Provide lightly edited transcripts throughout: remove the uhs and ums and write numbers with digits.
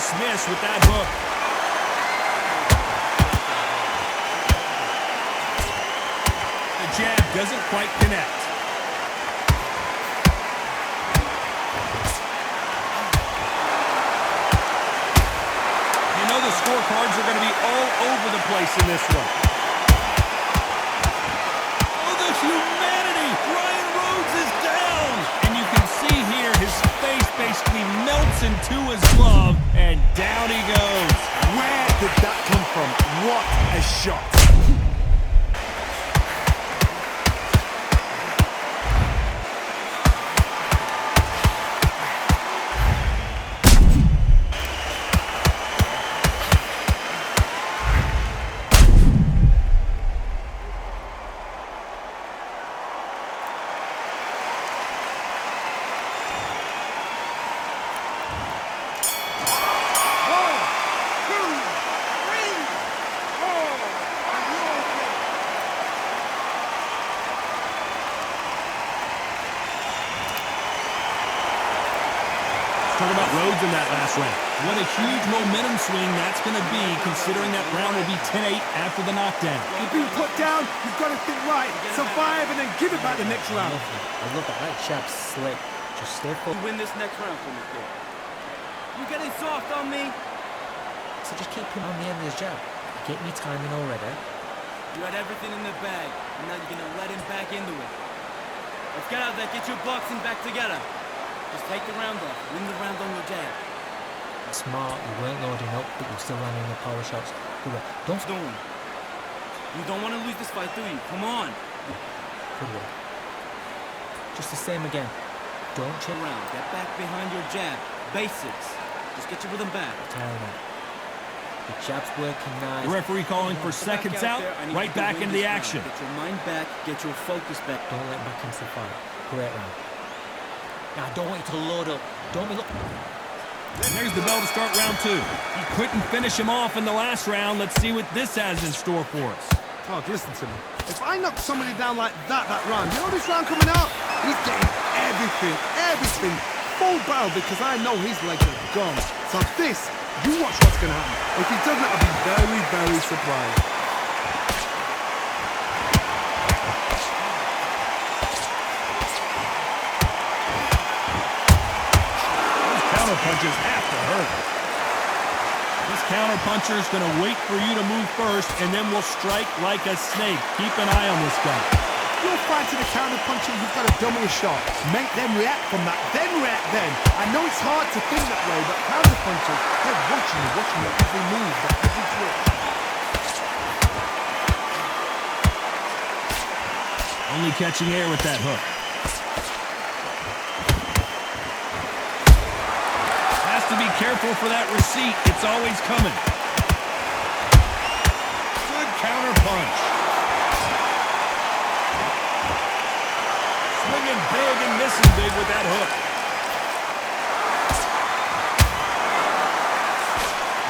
just missed with that hook. The jab doesn't quite connect. You know the scorecards are going to be all over the place in this one. Oh, the humanity! Ryan Rhodes is down! And you can see here his face basically melts into his glove, and down he goes. Where did that come from? What a shot! Talk about Rhodes in that last round. What a huge momentum swing that's going to be, considering that round will be 10-8 after the knockdown. You've been put down, you've got to think right, survive, and then give it back the next round. I love that. That jab's slick. Just stay focused. Win this next round for me, kid. You getting soft on me? So just keep him on the end of his jab. Get me timing already. You had everything in the bag, and now you're going to let him back into it. Let's get out there, get your boxing back together. Just take the round off. Win the round on your jab. Smart. You weren't loading up, but you're still landing the power shots. Good work. Don't. You don't want to lose this fight, do you? Come on. Good work. Just the same again. Don't chill around. Get back behind your jab. Basics. Just get your rhythm back. Tell that. The jab's working nice. The referee calling for seconds out. Right back into the action. Get your mind back. Get your focus back. Don't let him back into the fight. Great round. Now, I don't want you to load up. Don't be looking. And there's the bell to start round two. He couldn't finish him off in the last round. Let's see what this has in store for us. Oh, listen to me. If I knock somebody down like that round, you know this round coming out? He's getting everything, full barrel, because I know his legs are gone. So this, you watch what's going to happen. If he doesn't, I'll be very, very surprised. Punches have to hurt. This counter puncher is going to wait for you to move first, and then will strike like a snake. Keep an eye on this guy. You're fighting a counter puncher, you've got to double a shot. Make them react from that, then react then. I know it's hard to think that way, but counter punchers, they're watching your every move, every twitch. Only catching air with that hook. To be careful for that receipt. It's always coming. Good counter punch. Swinging big and missing big with that hook.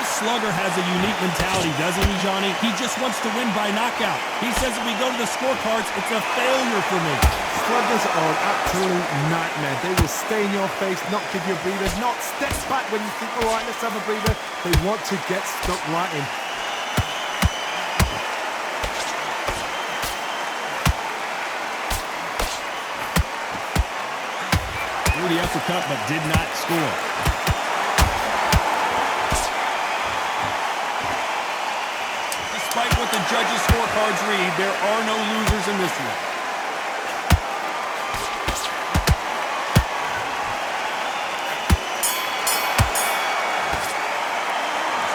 This slugger has a unique mentality, doesn't he, Johnny? He just wants to win by knockout. He says if we go to the scorecards, it's a failure for me. Sluggers are an absolute nightmare. They will stay in your face, not give you a breather, not step back when you think, all right, let's have a breather. They want to get stuck right in. Threw the uppercut, but did not score. Despite what the judges' scorecards read, there are no losers in this one.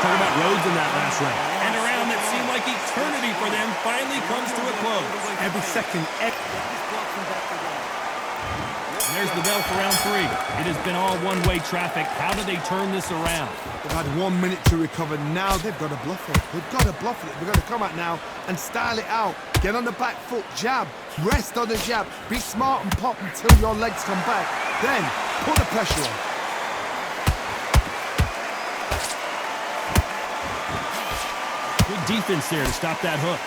Talk about Rhodes in that last round. And a round that seemed like eternity for them finally comes to a close. Every second. And there's the bell for round three. It has been all one-way traffic. How do they turn this around? They've had 1 minute to recover. Now they've got to bluff it. They've got to bluff it. They've got to come out now and style it out. Get on the back foot, jab. Rest on the jab. Be smart and pop until your legs come back. Then put the pressure on. Good defense there to stop that hook.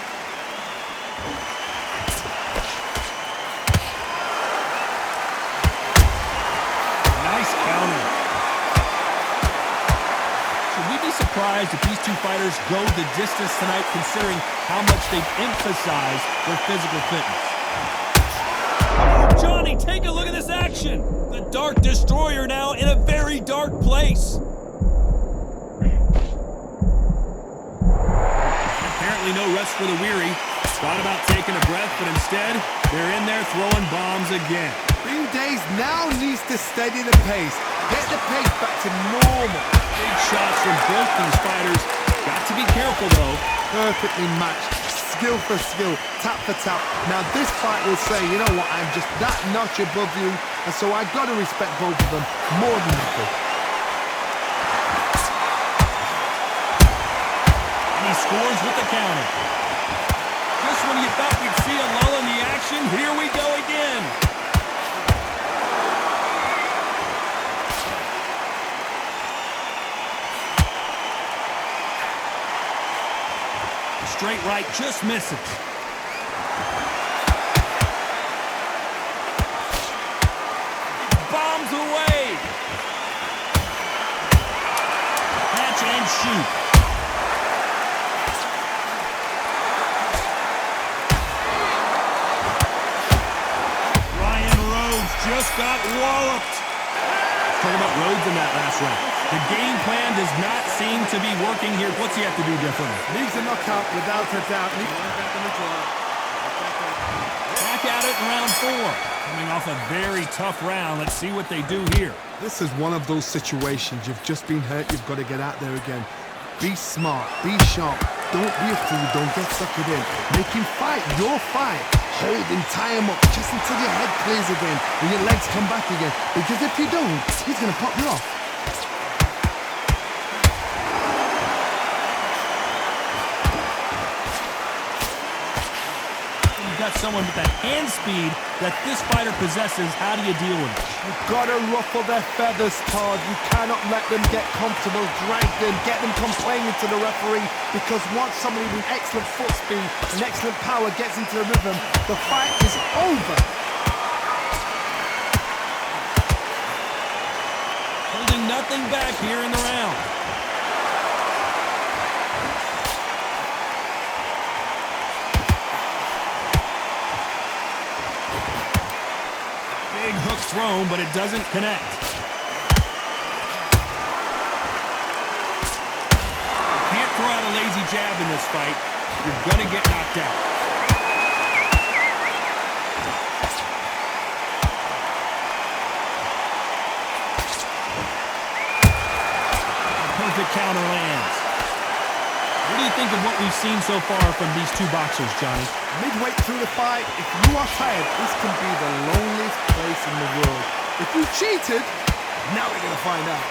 Nice counter. surprised if these two fighters go the distance tonight, considering how much they've emphasized their physical fitness. Oh, Johnny, take a look at this action. The Dark Destroyer now in a very dark place. Apparently no rest for the weary. Thought about taking a breath, but instead, they're in there throwing bombs again. Green Days now needs to steady the pace. Get the pace back to normal. Big shots from both these fighters. Got to be careful, though. Perfectly matched. Skill for skill. Tap for tap. Now this fight will say, you know what, I'm just that notch above you, and so I've got to respect both of them more than nothing. And he scores with the counter. Just when you thought we'd see a lull in the action, here we go again. Straight right just misses. Bombs away. Catch and shoot. Ryan Rhodes just got walloped. Talking about Rhodes in that last round. The game plan does not seem to be working here. What's he have to do differently? Needs a knockout without a doubt. Back at it in round 4. Coming off a very tough round. Let's see what they do here. This is one of those situations. You've just been hurt. You've got to get out there again. Be smart. Be sharp. Don't be a fool. Don't get suckered in. Make him fight your fight. Hold him, tie him up just until your head clears again and your legs come back again. Because if you don't, he's going to pop you off. Got someone with that hand speed that this fighter possesses. How do you deal with it? You've got to ruffle their feathers, Todd. You cannot let them get comfortable, drag them, get them complaining to the referee, because once somebody with excellent foot speed and excellent power gets into the rhythm, the fight is over. Holding nothing back here in the round. Big hook thrown, but it doesn't connect. Can't throw out a lazy jab in this fight. You're gonna get knocked out. A perfect counter lands. What do you think of what we've seen so far from these two boxers, Johnny? Midway through the fight, if you are tired, this can be the loneliest place in the world. If you cheated, now we're going to find out.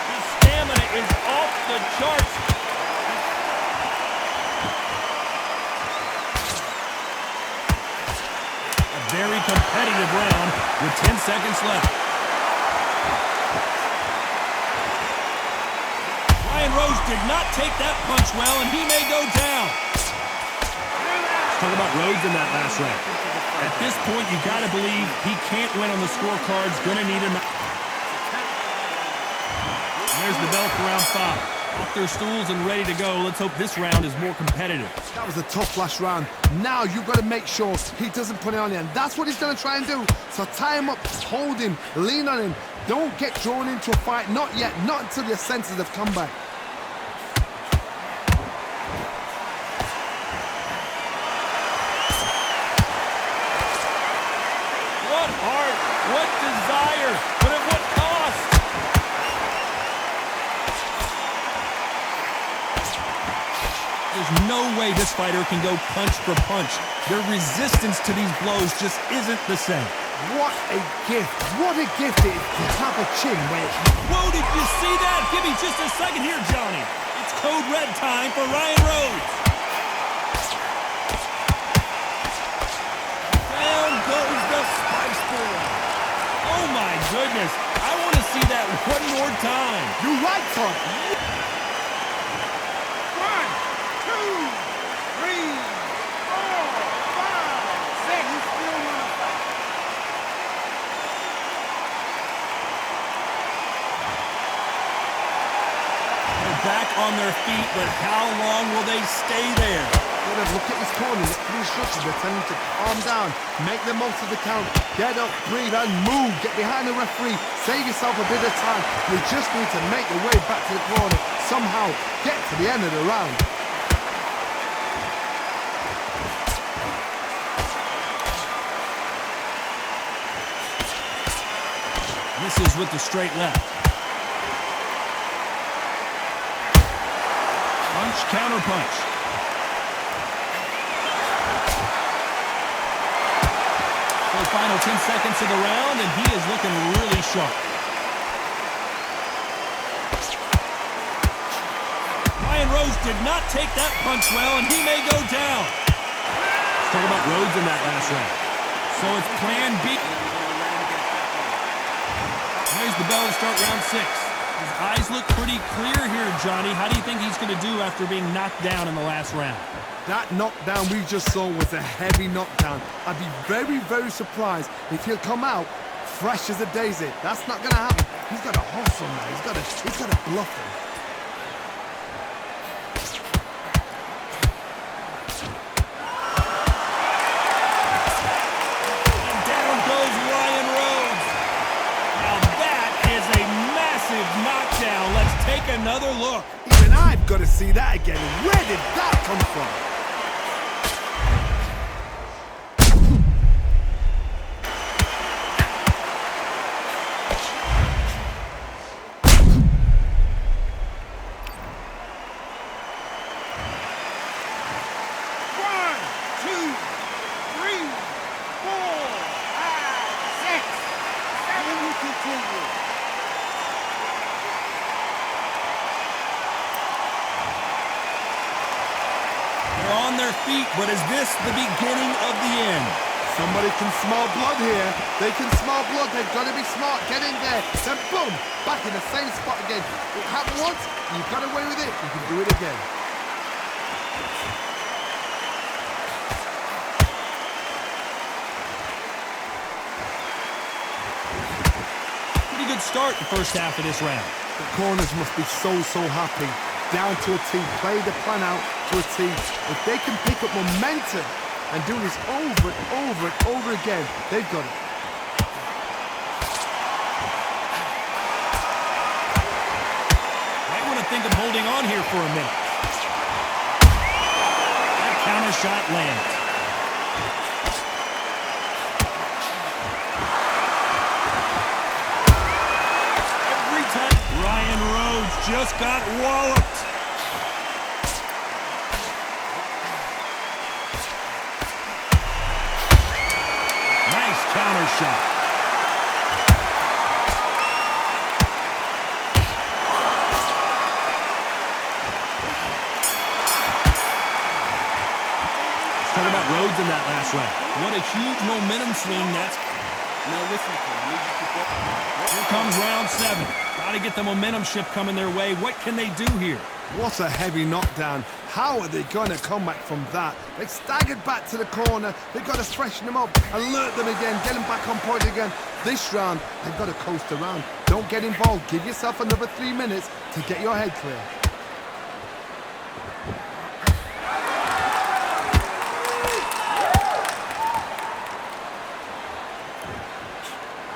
His stamina is off the charts. A very competitive round with 10 seconds left. Ryan Rhodes did not take that punch well, and he may go down. Let's talk about Rhodes in that last round. At this point, you got to believe he can't win on the scorecards. Going to need him. There's the bell for round 5. Off their stools and ready to go. Let's hope this round is more competitive. That was a tough last round. Now you've got to make sure he doesn't put it on you, and that's what he's going to try and do. So tie him up, hold him, lean on him. Don't get drawn into a fight. Not yet. Not until your senses have come back. What heart, what desire, but at what cost? There's no way this fighter can go punch for punch. Their resistance to these blows just isn't the same. What a gift. What a gift it is to have a chin where... Whoa, did you see that? Give me just a second here, Johnny. It's code red time for Ryan Rhodes. Down goes the Spice Boy. Oh my goodness. I want to see that one more time. You're right, Todd. 1, 2, 3, 4, 5, 6. on their feet, but how long will they stay there? Look at his corner, look at the instructions. They're telling him to calm down, make the most of the count, get up, breathe, and move. Get behind the referee, save yourself a bit of time. You just need to make your way back to the corner, somehow get to the end of the round. Misses with the straight left. Punch, counter punch. For the final 10 seconds of the round, and he is looking really sharp. Ryan Rhodes did not take that punch well, and he may go down. Let's talk about Rhodes in that last round. So it's plan B. Raise the bell to start round 6. His eyes look pretty clear here, Johnny. How do you think he's going to do after being knocked down in the last round? That knockdown we just saw was a heavy knockdown. I'd be very, very surprised if he'll come out fresh as a daisy. That's not going to happen. He's got to hustle now. He's got to bluff him. And down goes Ryan Rhodes. Now that is a massive knockdown. Let's take another look. Even I've got to see that again. Where did that come from? They're on their feet, but is this the beginning of the end? Somebody can smell blood here. They can smell blood. They've got to be smart. Get in there. Then boom, back in the same spot again. It happened once. You got away with it. You can do it again. Pretty good start the first half of this round. The corners must be so happy. Down to a T. Play the plan out to a T. If they can pick up momentum and do this over and over and over again, they've got it. Might want to think of holding on here for a minute. That counter shot lands. Every time Ryan Rhodes just got walloped. Nice counter shot. Talk about Rhodes in that last round. What a huge momentum swing that's. Now listen to me. Here comes round 7. Got to get the momentum shift coming their way. What can they do here? What a heavy knockdown. How are they going to come back from that? They staggered back to the corner. They've got to freshen them up, alert them again, get them back on point again. This round, they've got to coast around. Don't get involved. Give yourself another 3 minutes to get your head clear.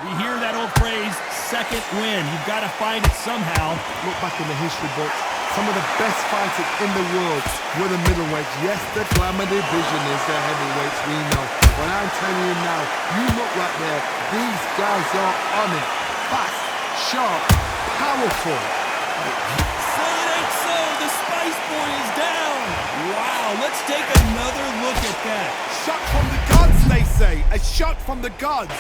We hear that old phrase, second win. You've got to find it somehow. Look back in the history books. Some of the best fighters in the world were the middleweights. Yes, the glamour division is the heavyweights, we know. But I'm telling you now, you look right there. These guys are on it. Fast, sharp, powerful. Say it ain't so. The Spice Boy is down. Wow, let's take another look at that. Shot from the gods, they say. A shot from the gods.